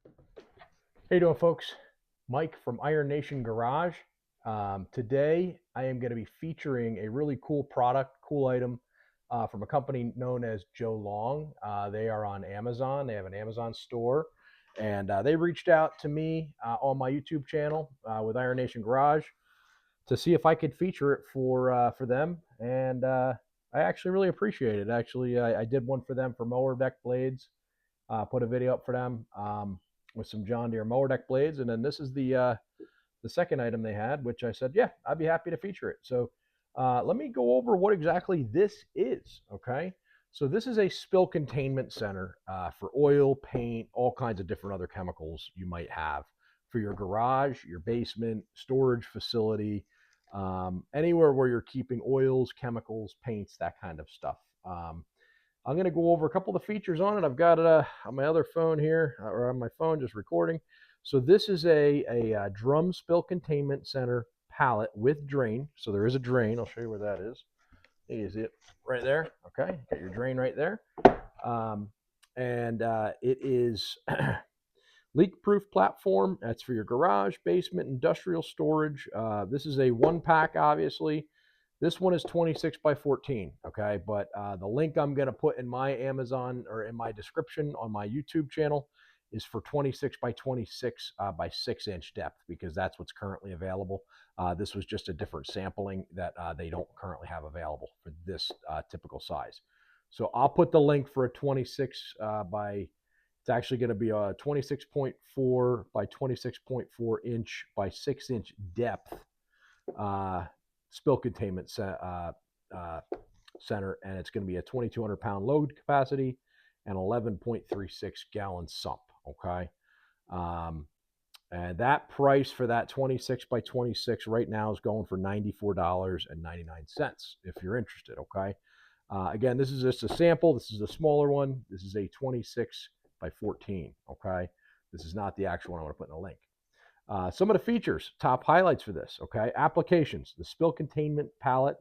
How you doing, folks? Mike from Iron Nation Garage. Today, I am going to be featuring a really cool product, cool item from a company known as Joe Long. They are on Amazon. They have an Amazon store, and they reached out to me on my YouTube channel with Iron Nation Garage to see if I could feature it for them. And I actually really appreciate it. Actually, I did one for them for mower deck blades. Put a video up for them with some John Deere mower deck blades, and then this is the second item they had, which I said, yeah, I'd be happy to feature it. So let me go over what exactly this is. Okay, so this is a spill containment center for oil, paint, all kinds of different other chemicals you might have for your garage, your basement, storage facility, anywhere where you're keeping oils, chemicals, paints, that kind of stuff. I'm going to go over a couple of the features on it. I've got it on my other phone here, or on my phone, just recording. So this is a drum spill containment center pallet with drain. So there is a drain. I'll show you where that is. You see it right there. Okay, got your drain right there. And it is leak-proof platform. That's for your garage, basement, industrial storage. This is a one pack, obviously. This one is 26 by 14, okay? But the link I'm going to put in my Amazon or in my description on my YouTube channel is for 26 by 26 by 6-inch depth because that's what's currently available. This was just a different sampling that they don't currently have available for this typical size. So I'll put the link for a 26 by, it's actually going to be a 26.4 by 26.4 inch by 6-inch depth spill containment center, and it's going to be a 2,200 pound load capacity and 11.36 gallon sump. Okay. And that price for that 26 by 26 right now is going for $94.99 if you're interested. Okay. Again, this is just a sample. This is the smaller one. This is a 26 by 14. Okay. This is not the actual one I'm going to put in the link. Some of the features, top highlights for this, okay? Applications. The spill containment pallet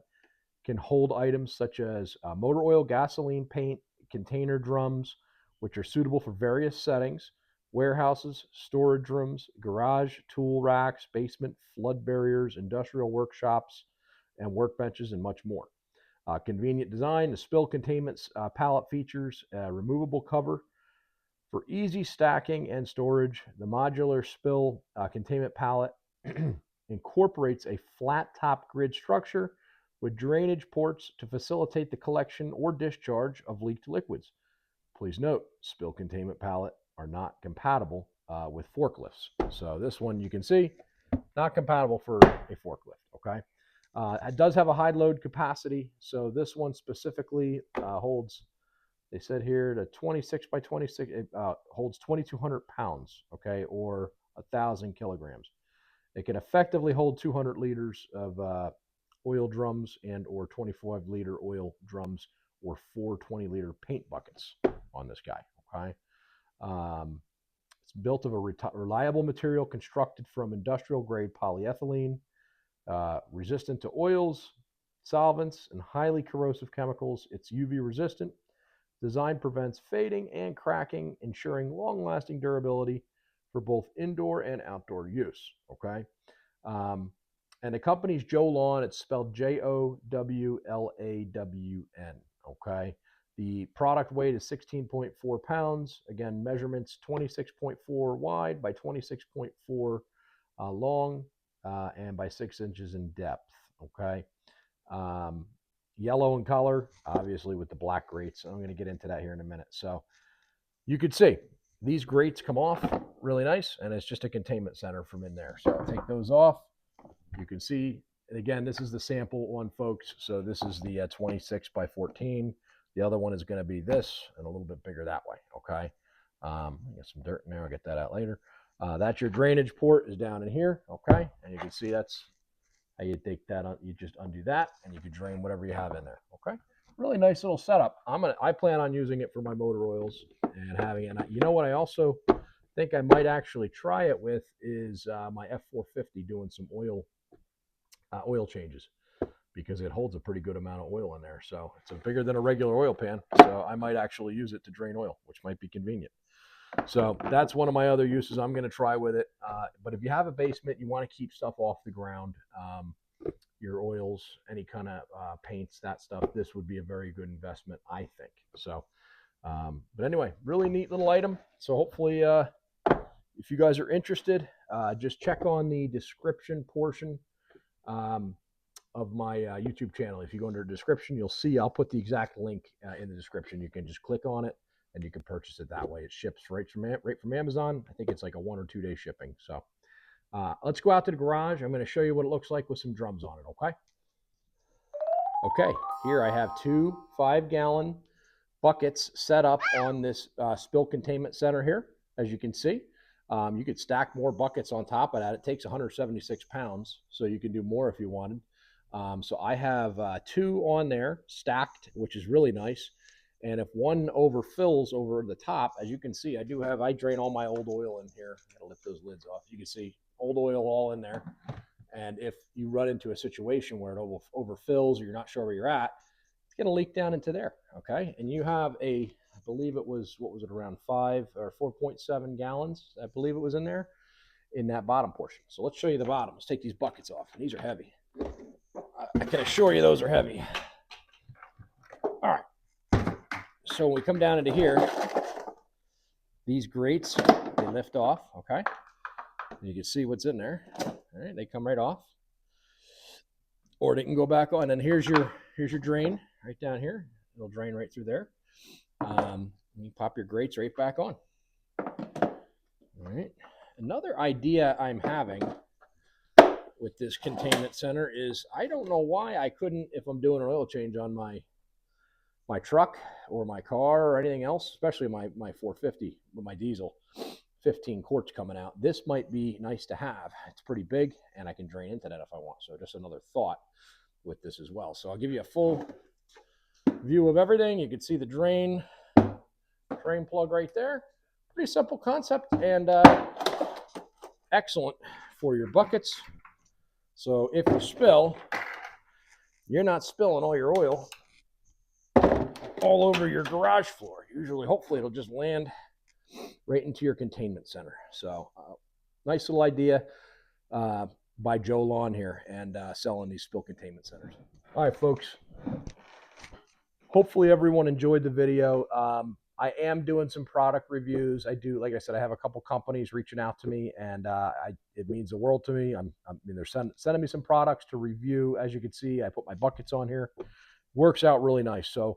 can hold items such as motor oil, gasoline, paint, container drums, which are suitable for various settings, warehouses, storage rooms, garage, tool racks, basement, flood barriers, industrial workshops, and workbenches, and much more. Convenient design. The spill containment pallet features a removable cover for easy stacking and storage. The modular spill containment pallet incorporates a flat top grid structure with drainage ports to facilitate the collection or discharge of leaked liquids. Please note, spill containment pallet are not compatible with forklifts. So this one you can see, not compatible for a forklift, okay? It does have a high load capacity, so this one specifically holds, they said here, the 26 by 26, it holds 2,200 pounds, okay, or 1,000 kilograms. It can effectively hold 200 liters of oil drums and or 25-liter oil drums or 4 20-liter paint buckets on this guy, okay? It's built of a reliable material constructed from industrial-grade polyethylene, resistant to oils, solvents, and highly corrosive chemicals. It's UV resistant. Design prevents fading and cracking, ensuring long-lasting durability for both indoor and outdoor use. Okay, and the company's Joe Lawn. It's spelled Jowlawn. Okay, the product weight is 16.4 pounds. Again, measurements 26.4 wide by 26.4 long and by 6 inches in depth. Okay. Yellow in color, obviously with the black grates. I'm going to get into that here in a minute. So you could see these grates come off really nice, and it's just a containment center from in there. So I'll take those off. You can see, and again, this is the sample one, folks. So this is the 26 by 14. The other one is going to be this and a little bit bigger that way. Okay. I got some dirt in there. I'll get that out later. That's your drainage port is down in here. Okay. And you can see that's how you take that on. You just undo that and you can drain whatever you have in there. Okay. Really nice little setup. I plan on using it for my motor oils and having it. And you know what I also think I might actually try it with is my F450 doing some oil changes, because it holds a pretty good amount of oil in there. So it's bigger than a regular oil pan. So I might actually use it to drain oil, which might be convenient. So that's one of my other uses I'm going to try with it. But if you have a basement, you want to keep stuff off the ground, your oils, any kind of paints, that stuff, this would be a very good investment, I think. So, but anyway, really neat little item. So hopefully, if you guys are interested, just check on the description portion of my YouTube channel. If you go under description, you'll see I'll put the exact link in the description. You can just click on it and you can purchase it that way. It ships right from Amazon. I think it's like a 1 or 2 day shipping. So let's go out to the garage. I'm going to show you what it looks like with some drums on it. Okay. Okay. Here I have 2 5-gallon buckets set up on this spill containment center here. As you can see, you could stack more buckets on top of that. It takes 176 pounds, so you can do more if you wanted. So I have 2 on there stacked, which is really nice. And if one overfills over the top, as you can see, I drain all my old oil in here. I gotta lift those lids off. You can see old oil all in there. And if you run into a situation where it overfills or you're not sure where you're at, it's gonna leak down into there, okay? And you have I believe it was, what was it, around 5 or 4.7 gallons, I believe it was in there, in that bottom portion. So let's show you the bottom. Let's take these buckets off. These are heavy. I can assure you those are heavy. All right. So when we come down into here, these grates, they lift off, okay? You can see what's in there. All right, they come right off. Or they can go back on. And here's your drain right down here. It'll drain right through there. You pop your grates right back on. All right. Another idea I'm having with this containment center is I don't know why I couldn't, if I'm doing an oil change on my truck or my car or anything else, especially my 450 with my diesel, 15 quarts coming out. This might be nice to have. It's pretty big and I can drain into that if I want. So just another thought with this as well. So I'll give you a full view of everything. You can see the drain plug right there. Pretty simple concept and excellent for your buckets. So if you spill, you're not spilling all your oil all over your garage floor. Usually, hopefully, it'll just land right into your containment center. So nice little idea by Joe Lawn here and selling these spill containment centers. All right, folks. Hopefully everyone enjoyed the video. I am doing some product reviews. I do, like I said, I have a couple companies reaching out to me, and it means the world to me. They're sending me some products to review. As you can see, I put my buckets on here. Works out really nice. So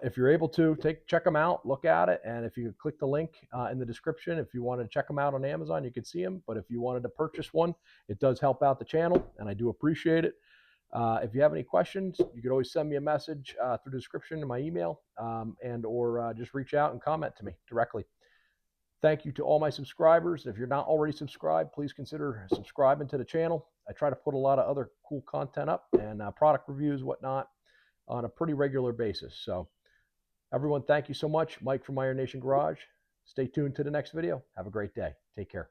if you're able to, check them out, look at it, and if you click the link in the description, if you wanted to check them out on Amazon, you can see them. But if you wanted to purchase one, it does help out the channel, and I do appreciate it. If you have any questions, you could always send me a message through the description in my email or just reach out and comment to me directly. Thank you to all my subscribers. If you're not already subscribed, please consider subscribing to the channel. I try to put a lot of other cool content up and product reviews, whatnot, on a pretty regular basis. So everyone, thank you so much. Mike from Iron Nation Garage. Stay tuned to the next video. Have a great day. Take care.